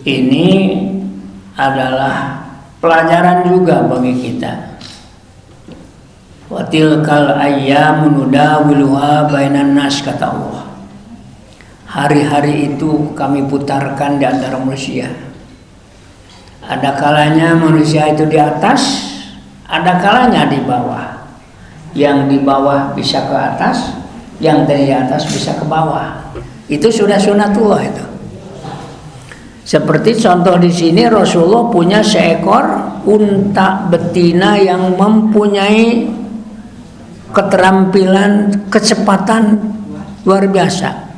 Ini adalah pelajaran juga bagi kita. Wa tilkal ayyamu nudawiluha bainan nas, kata Allah. Hari-hari itu kami putarkan di antara manusia. Ada kalanya manusia itu di atas, ada kalanya di bawah. Yang di bawah bisa ke atas, yang dari atas bisa ke bawah. Itu sudah sunatullah itu. Seperti contoh di sini, Rasulullah punya seekor unta betina yang mempunyai keterampilan, kecepatan luar biasa.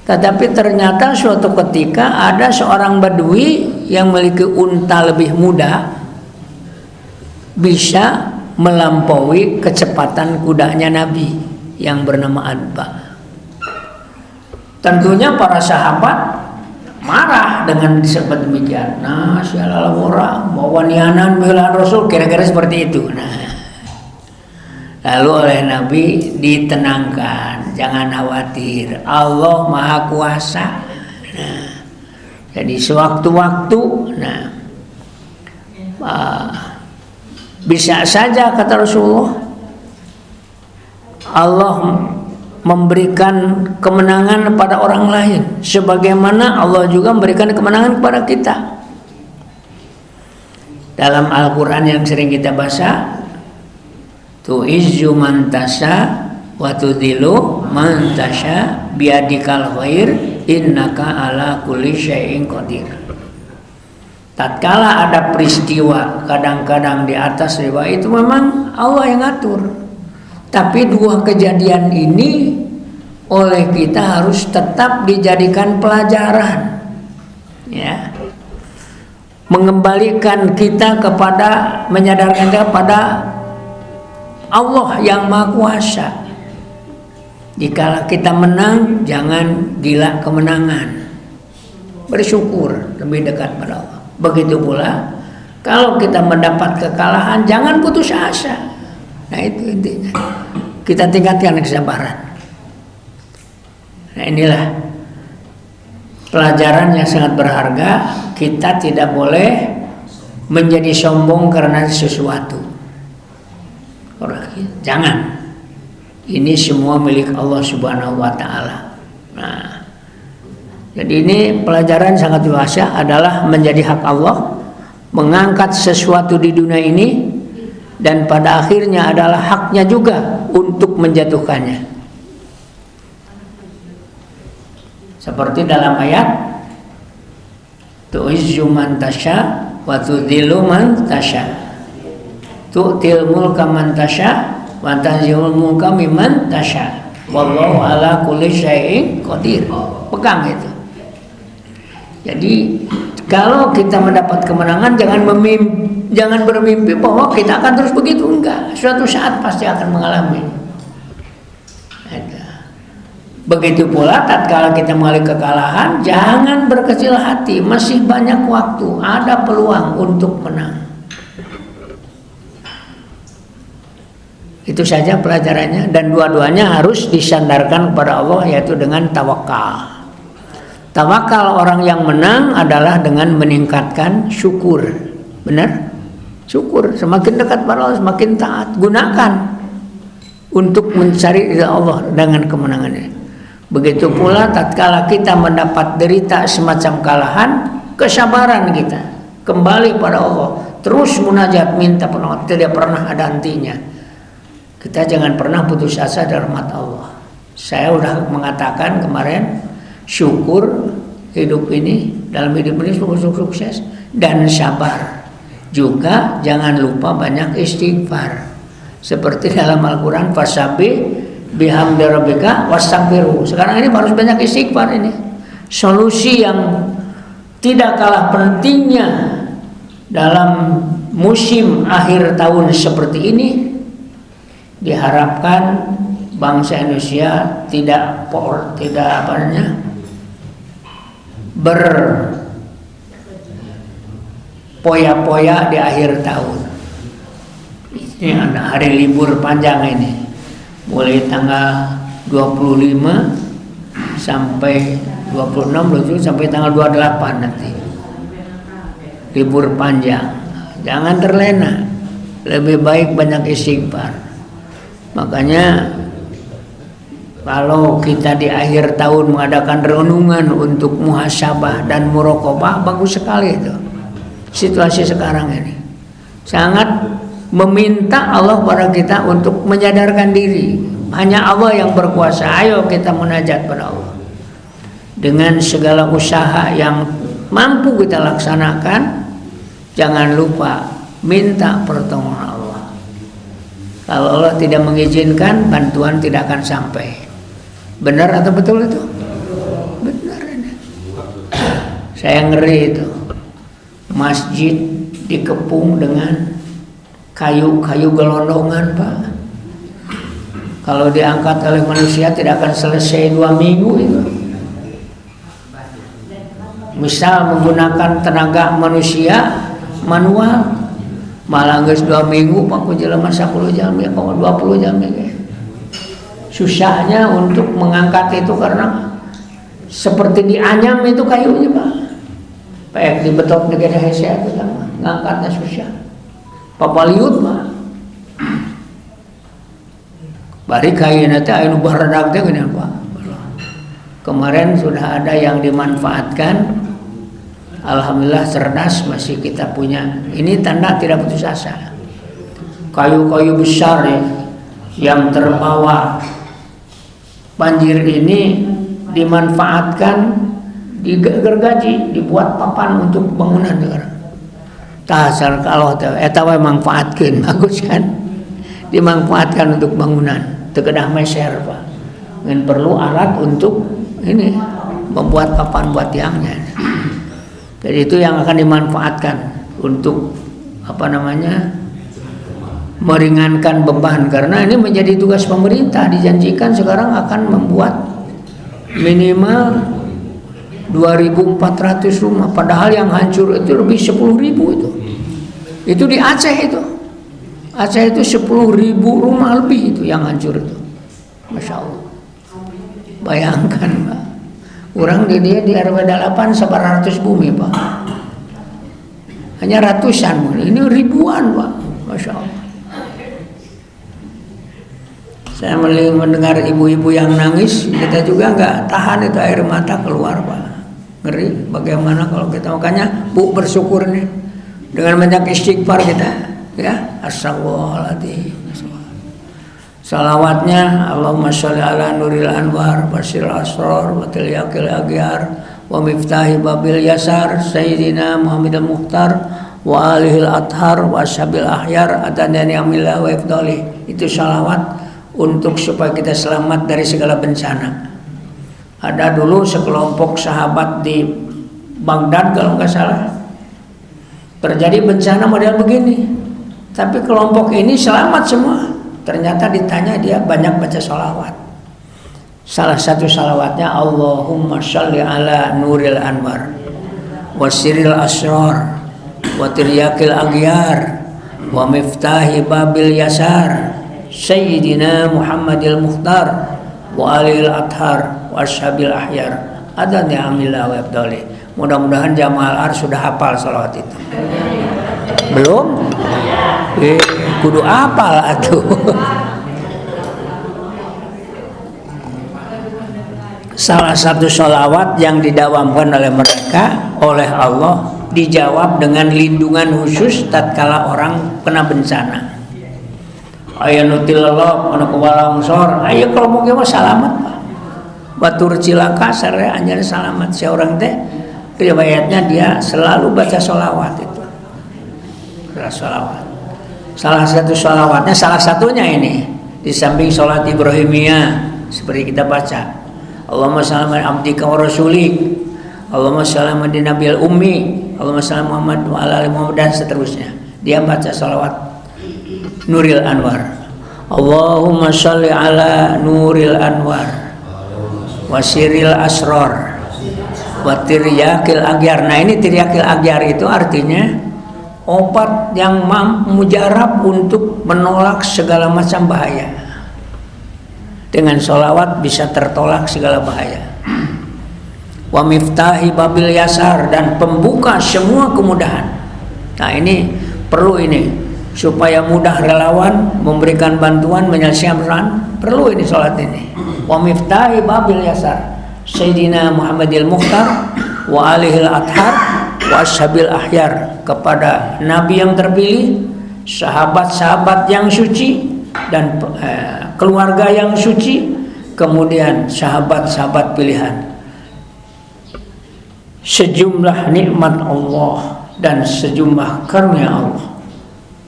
Tetapi ternyata suatu ketika ada seorang badui yang memiliki unta lebih muda, bisa melampaui kecepatan kudanya Nabi yang bernama Adba. Tentunya para sahabat marah dengan disebut demikian. Nah, syalala murah, bawa nianan bela Rasul, kira-kira seperti itu. Nah, lalu oleh Nabi ditenangkan, jangan khawatir, Allah Maha Kuasa. Nah, jadi sewaktu-waktu, bisa saja kata Rasulullah, Allah memberikan kemenangan pada orang lain, sebagaimana Allah juga memberikan kemenangan kepada kita. Dalam Al-Quran yang sering kita baca, tu'izzu man tasha wa tudhillu man tasha biyadikal khair innaka ala kulli syai'in qadir. Tatkala ada peristiwa kadang-kadang di atas di bawah, itu memang Allah yang ngatur. Tapi dua kejadian ini oleh kita harus tetap dijadikan pelajaran, ya, mengembalikan kita kepada, menyadarkan kita kepada Allah yang Maha Kuasa. Jika kita menang, jangan gila kemenangan, bersyukur, lebih dekat pada Allah. Begitu pula kalau kita mendapat kekalahan, jangan putus asa. Nah, itu intinya, kita tingkatkan kesabaran. Nah, inilah pelajaran yang sangat berharga. Kita tidak boleh menjadi sombong karena sesuatu. Jangan. Ini semua milik Allah Subhanahu wa Ta'ala. Nah, jadi ini pelajaran sangat luas, adalah menjadi hak Allah, mengangkat sesuatu di dunia ini, dan pada akhirnya adalah haknya juga untuk menjatuhkannya. Seperti dalam ayat, tu'izzu man tasha wa tudhillu man tasha, tu'til mulka man tasha wa tanzilul mulka mimman tasha, wallahu ala kulli syai'in qadir. Pegang itu. Jadi kalau kita mendapat kemenangan, jangan bermimpi bahwa kita akan terus begitu, enggak. Suatu saat pasti akan mengalami. Begitu pula tatkala kita mengalami kekalahan, jangan berkecil hati, masih banyak waktu, ada peluang untuk menang. Itu saja pelajarannya, dan dua-duanya harus disandarkan kepada Allah, yaitu dengan tawakal. Tawakal orang yang menang adalah dengan meningkatkan syukur. Benar? Syukur, semakin dekat pada Allah, semakin taat. Gunakan untuk mencari ridha Allah dengan kemenangannya. Begitu pula tatkala kita mendapat derita semacam kalahan, kesabaran kita kembali pada Allah, terus munajat, minta penolongan, tidak pernah ada hentinya. Kita jangan pernah putus asa dari rahmat Allah. Saya sudah mengatakan kemarin, syukur hidup ini, dalam hidup ini sukses dan sabar. Juga jangan lupa banyak istighfar. Seperti dalam Al-Quran, fasabbih bihamdi rabbika wastaghfirhu. Sekarang ini harus banyak istighfar ini. Solusi yang tidak kalah pentingnya dalam musim akhir tahun seperti ini, diharapkan bangsa Indonesia tidak berpoya-poya di akhir tahun. Ini ada hari libur panjang ini, mulai tanggal 25 sampai 26 lucu sampai tanggal 28 nanti libur panjang. Jangan terlena, lebih baik banyak istighfar. Makanya kalau kita di akhir tahun mengadakan renungan untuk muhasabah dan muraqabah, bagus sekali itu. Situasi sekarang ini sangat meminta Allah pada kita untuk menyadarkan diri. Hanya Allah yang berkuasa. Ayo kita munajat pada Allah. Dengan segala usaha yang mampu kita laksanakan, jangan lupa minta pertolongan Allah. Kalau Allah tidak mengizinkan, bantuan tidak akan sampai. Benar atau betul itu? Benar ini. Saya ngeri itu. Masjid dikepung dengan kayu-kayu gelondongan, Pak. Kalau diangkat oleh manusia tidak akan selesai 2 minggu itu. Misal menggunakan tenaga manusia manual, malah geus 2 minggu Pak ku jelema 10 jam ya, 20 jam ya. Susahnya untuk mengangkat itu karena seperti dianyam itu kayunya, Pak. Kayak dibetot negara Hesia itu kan, ngangkatnya susah. Papaliut mah. Bari kayu nanti anu baradak teh geuning, Pak. Kemarin sudah ada yang dimanfaatkan. Alhamdulillah cerdas masih kita punya. Ini tanda tidak putus asa. Kayu-kayu besar ya, yang terbawa banjir ini dimanfaatkan, digergaji, dibuat papan untuk bangunan negara. Tasal kalau eta we manfaatkeun bagus kan. Dimanfaatkan untuk bangunan, teu kedah meser, Pak. Ngan perlu alat untuk ini membuat papan buat tiangnya. Jadi itu yang akan dimanfaatkan untuk meringankan beban, karena ini menjadi tugas pemerintah. Dijanjikan sekarang akan membuat minimal 2.400 rumah, padahal yang hancur itu lebih 10.000 itu di Aceh itu. Aceh itu 10.000 rumah lebih itu yang hancur itu. Masya Allah. Bayangkan, Pak. Orang di dia di RW 8 700 bumi, Pak. Hanya ratusan, ini ribuan, Pak. Masya Allah. Saya mendengar ibu-ibu yang nangis, kita juga nggak tahan itu air mata keluar, Pak. Ngeri bagaimana kalau kita, makanya Bu bersyukur nih dengan banyak istighfar kita, ya. Astagfirullahaladzim. Salawatnya Allahumma sholli ala nuril anwar wasil asrar wa tilyaqil aghyar wa miftahi babil yasar sayyidina Muhammadul Mukhtar wa alihil athhar wa ashabil ahyar adani amillah wa ifdali. Itu salawat untuk supaya kita selamat dari segala bencana. Ada dulu sekelompok sahabat di Baghdad kalau nggak salah, terjadi bencana model begini, tapi kelompok ini selamat semua. Ternyata ditanya, dia banyak baca sholawat. Salah satu sholawatnya Allahumma sholli ala nuril anwar wasiril asrar wa tiryakil aghyar wa miftahi babil yasar sayyidina Muhammadil Mukhtar wa alil athhar wa ashabil ahyar adani amillah wa abdali. Mudah-mudahan jamaah Al-Ar sudah hafal sholawat itu. Belum? Kudu hafal atuh. Salah satu sholawat yang didawamkan oleh mereka, oleh Allah, dijawab dengan lindungan khusus tatkala orang kena bencana. Aya nu tilelok, anu kawalongsor, aya kelompok mah salamat, Pak. Batur cilaka sare anjeun salamat. Si orang teh riwayatnya dia selalu baca sholawat itu. Sholawat. Salah satu sholawatnya, salah satunya ini di samping sholat Ibrahimiyah seperti kita baca. Allahumma shalli ala abdika wa rasulik, Allahumma shalli ala nabil ummi, Allahumma shalli Muhammad wa ala ali Muhammad, dan seterusnya. Dia baca sholawat Nuril Anwar. Allahumma shalli ala Nuril Anwar wasiril asrar wa tiryakil aghyar. Nah, ini tiryakil aghyar itu artinya obat yang mujarab untuk menolak segala macam bahaya. Dengan sholawat bisa tertolak segala bahaya. wa miftahi babil yasar, dan pembuka semua kemudahan. Nah ini perlu ini supaya mudah relawan memberikan bantuan menyelesaikan, perlu ini sholat ini. Wa miftahi babil yasar Sayyidina Muhammadil Mukhtar wa alihil athar wa ashabil ahyar, kepada Nabi yang terpilih, sahabat-sahabat yang suci, dan keluarga yang suci, kemudian sahabat-sahabat pilihan. Sejumlah nikmat Allah dan sejumlah karunia Allah,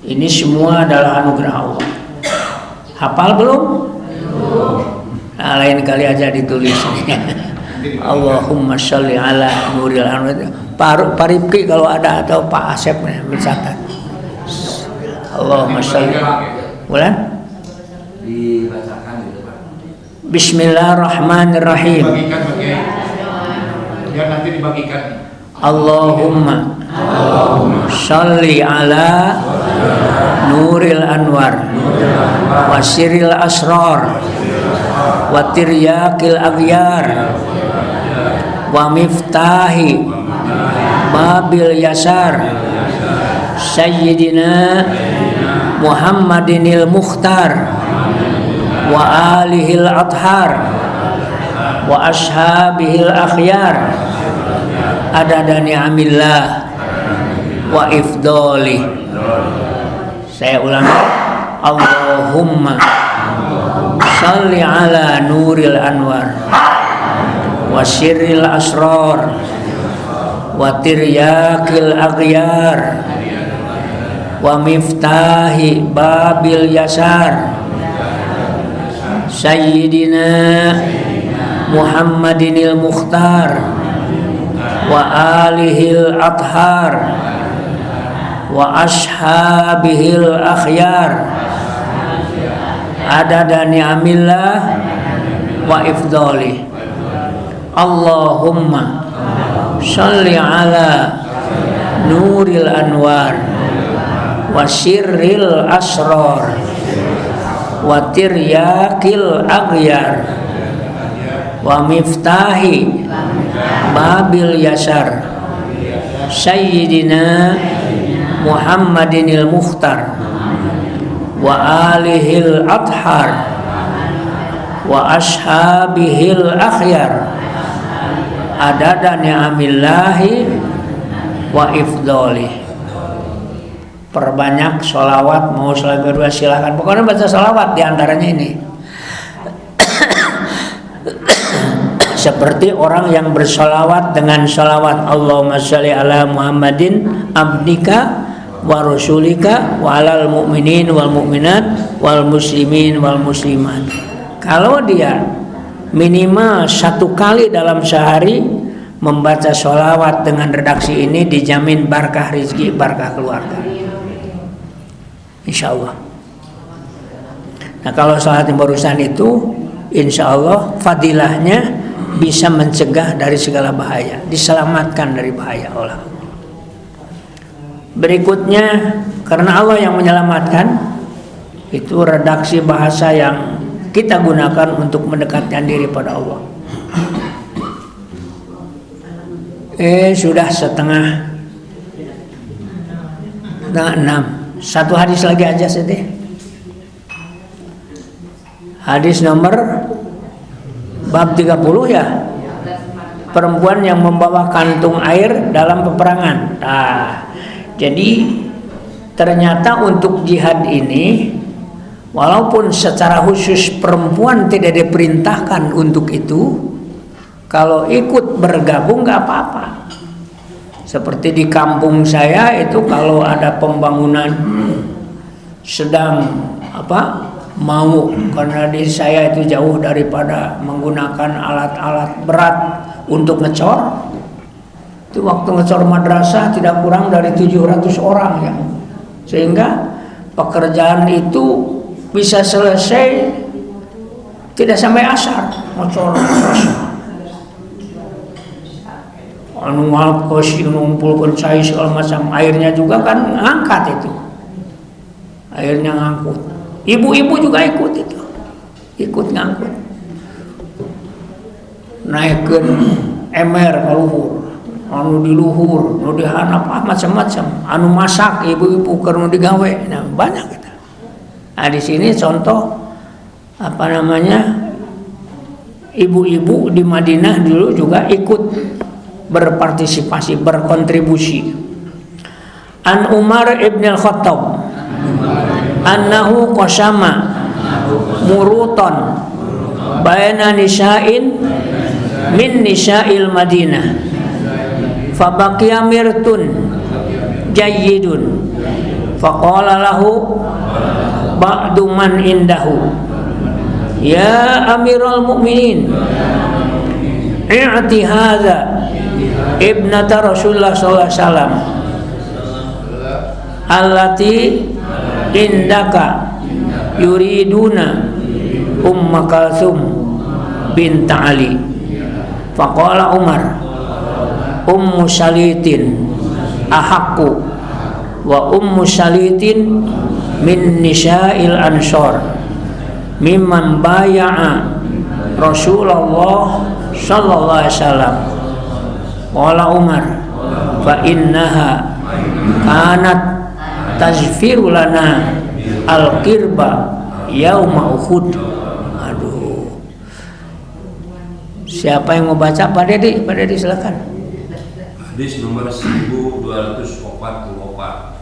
ini semua adalah anugerah Allah. Hafal belum? Nah, lain kali aja ditulis. Allahumma sholli ala nuril anwar. Pak Rifki kalau ada, atau Pak Asep mencatat. Allahumma sholli. Bulan? Dibacakan gitu Pak. Bismillahirrahmanirrahim. Biar nanti dibagikan. Allahumma sholli ala nuril anwar wa siril asrar wa tiryakil aghyar wa miftahi babil yasar Sayyidina Muhammadinil Mukhtar wa alihil athar wa ashabihil akhyar adada ni'amillah wa ifdoli. Saya ulangi. Allahumma sholli ala nuril anwar wa sirril asrar wa tiryakil aghyar wa miftahi babil yasar Sayyidina Muhammadinil Mukhtar wa alihil athar wa ashabihil akhyar adada ni'amillah wa ifdali. Allahumma sholli ala nuril anwar wa sirril asrar wa tiryakil aghyar wa miftahi babil yasar Sayyidina Muhammadinil Mukhtar wa alihil athar wa ashabihil akhyar adada ni'amillahi wa ifdoli. Perbanyak sholawat, mau sholawat berdua silakan, pokoknya baca sholawat diantaranya ini. Seperti orang yang bersolawat dengan solawat Allahumma sholli ala Muhammadin abdika wa rasulika wa alal mu'minin wal mu'minat wal muslimin wal muslimat. Kalau dia minimal 1 kali dalam sehari membaca solawat dengan redaksi ini, dijamin barakah rezeki, barakah keluarga, insya Allah. Nah kalau sholat yang barusan itu insya Allah fadilahnya bisa mencegah dari segala bahaya, diselamatkan dari bahaya Allah. Berikutnya, karena Allah yang menyelamatkan, itu redaksi bahasa yang kita gunakan untuk mendekatkan diri pada Allah. Sudah setengah 6. 1 hadis lagi aja sedih. Hadis nomor bab 30 ya, perempuan yang membawa kantung air dalam peperangan. Nah, jadi ternyata untuk jihad ini, walaupun secara khusus perempuan tidak diperintahkan untuk itu, kalau ikut bergabung nggak apa-apa. Seperti di kampung saya itu kalau ada pembangunan sedang mau, karena di saya itu jauh daripada menggunakan alat-alat berat untuk ngecor. Itu waktu ngecor madrasah tidak kurang dari 700 orang ya. Sehingga pekerjaan itu bisa selesai tidak sampai asar ngecor madrasah. Anu ngapos ngumpulkeun cai segala macam, airnya juga kan ngangkat itu. Airnya ngangkut. Ibu-ibu juga ikut itu, ikut ngangkut, naikkan emer kaluhur, anu di luhur, anu di handap macam-macam, anu masak ibu-ibu keur nu digawe. Nah, banyak kita. Nah, di sini contoh ibu-ibu di Madinah dulu juga ikut berpartisipasi, berkontribusi. An Umar ibn al-Khattab annahu qasama murutan baina nisa'in min nisa'il Madinah fabaqiya mirtun jayyidun faqala lahu ba'du man indahu ya Amirul Mukminin i'ti hadza ibnata Rasulullah sallallahu alaihi wasallam allati indaka yuriduna Umma Kalsum bint Ali. Faqala Umar Ummu Salitin ahaqqu wa Ummu Salitin min nisa'il ansor mimman baya'a Rasulullah sallallahu alaihi wasallam. Qala Umar fa innaha kanat tazfiru lana al-qirba yauma Uhud. Aduh. Siapa yang mau baca? Pak Dedi silakan. Hadis nomor 1244.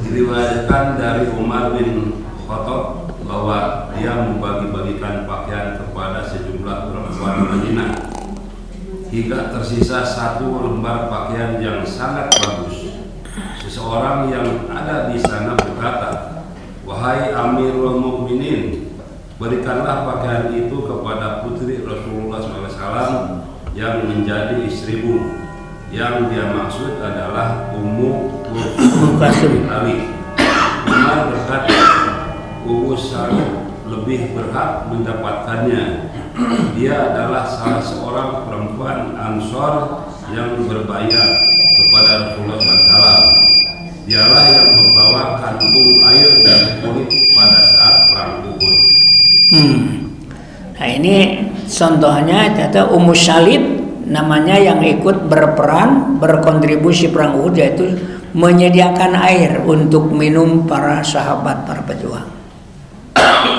Diriwayatkan dari Umar bin Khattab bahwa dia membagi-bagikan pakaian kepada sejumlah perempuan Madinah hingga tersisa satu lembar pakaian yang sangat bagus. Seseorang yang ada di sana berkata, "Wahai Amirul Mukminin, berikanlah pakaian itu kepada putri Rasulullah SAW yang menjadi istrimu." Yang dia maksud adalah Ummu Kalsum Ali. Umar berkata, Ummu Salim lebih berhak mendapatkannya. Dia adalah salah seorang perempuan Ansor yang berbayar kepada Rasulullah SAW. Dialah yang membawa kantung air dan kulit pada saat perang Uhud. Nah, ini contohnya kata Ummu Salim namanya yang ikut berperan berkontribusi perang Uhud, yaitu menyediakan air untuk minum para sahabat, para pejuang.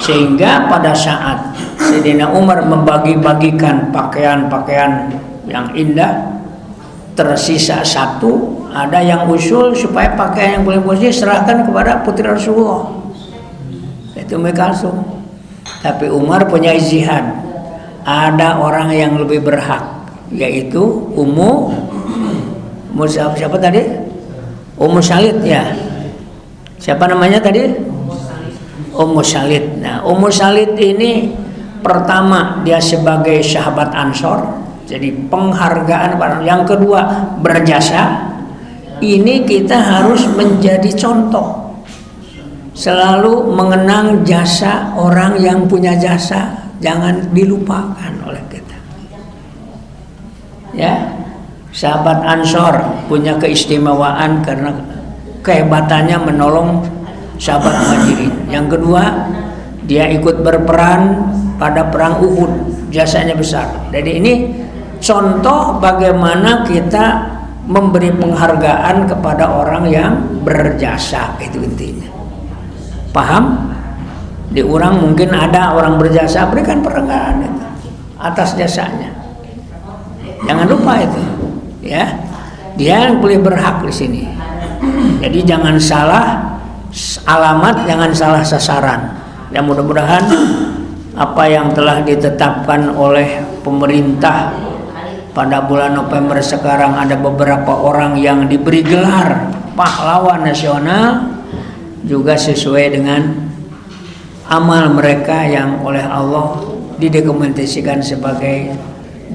Sehingga pada saat Sayyidina Umar membagi-bagikan pakaian-pakaian yang indah, tersisa satu, ada yang usul supaya pakaian yang boleh bersih serahkan kepada putri Rasulullah, yaitu Ummu Kalsum. Tapi Umar punya ijtihad, ada orang yang lebih berhak, yaitu siapa tadi? Ummu Salim ya. Siapa namanya tadi? Ummu Salim. Nah, Ummu Salim ini pertama dia sebagai sahabat Ansor, jadi penghargaan. Yang kedua berjasa. Ini kita harus menjadi contoh, selalu mengenang jasa orang yang punya jasa, jangan dilupakan oleh kita. Ya, sahabat Ansor punya keistimewaan karena kehebatannya menolong sahabat Muhajirin. Yang kedua, dia ikut berperan pada perang Uhud, jasanya besar. Jadi ini contoh bagaimana kita memberi penghargaan kepada orang yang berjasa, itu intinya. Paham? Di orang mungkin ada orang berjasa, berikan penghargaan itu atas jasanya. Jangan lupa itu, ya. Dia yang boleh berhak di sini. Jadi jangan salah alamat, jangan salah sasaran. Ya, mudah-mudahan apa yang telah ditetapkan oleh pemerintah pada bulan November sekarang, ada beberapa orang yang diberi gelar pahlawan nasional juga sesuai dengan amal mereka yang oleh Allah didokumentasikan sebagai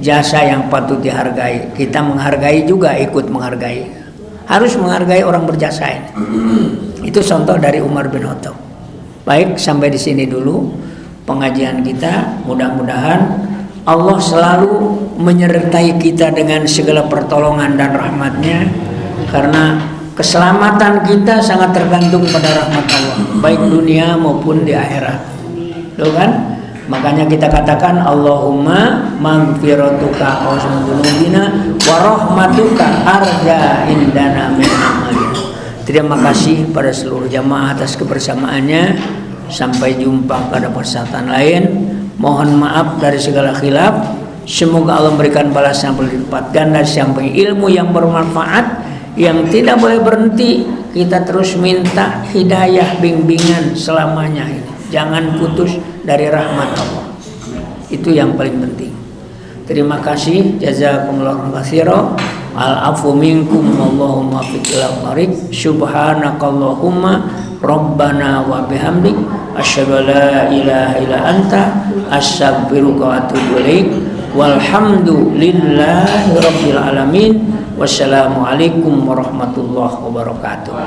jasa yang patut dihargai. Kita menghargai juga, ikut menghargai. Harus menghargai orang berjasa ini. Itu contoh dari Umar bin Khattab. Baik, sampai di sini dulu pengajian kita. Mudah-mudahan Allah selalu menyertai kita dengan segala pertolongan dan rahmatnya, karena keselamatan kita sangat tergantung pada rahmat Allah, baik dunia maupun di akhirat. Tuh kan? Makanya kita katakan Allahumma maghfiratuka awsumdunubina wa rahmatuka arja indana min amalina. Terima kasih pada seluruh jamaah atas kebersamaannya. Sampai jumpa pada kesempatan lain. Mohon maaf dari segala khilaf. Semoga Allah memberikan balasan berlipat ganda sampai ilmu yang bermanfaat, yang tidak boleh berhenti. Kita terus minta hidayah bimbingan selamanya ini. Jangan putus dari rahmat Allah. Itu yang paling penting. Terima kasih. Jazakumullahu khairan. Al-afu minkum Allahumma fiqil aqarik. Subhanakallahumma Rabbana wa bihamdik asyhadu la ilaha illa anta astaghfiruka wa atubu ilaik. Walhamdulillahi rabbil alamin. Wassalamualaikum warahmatullahi wabarakatuh.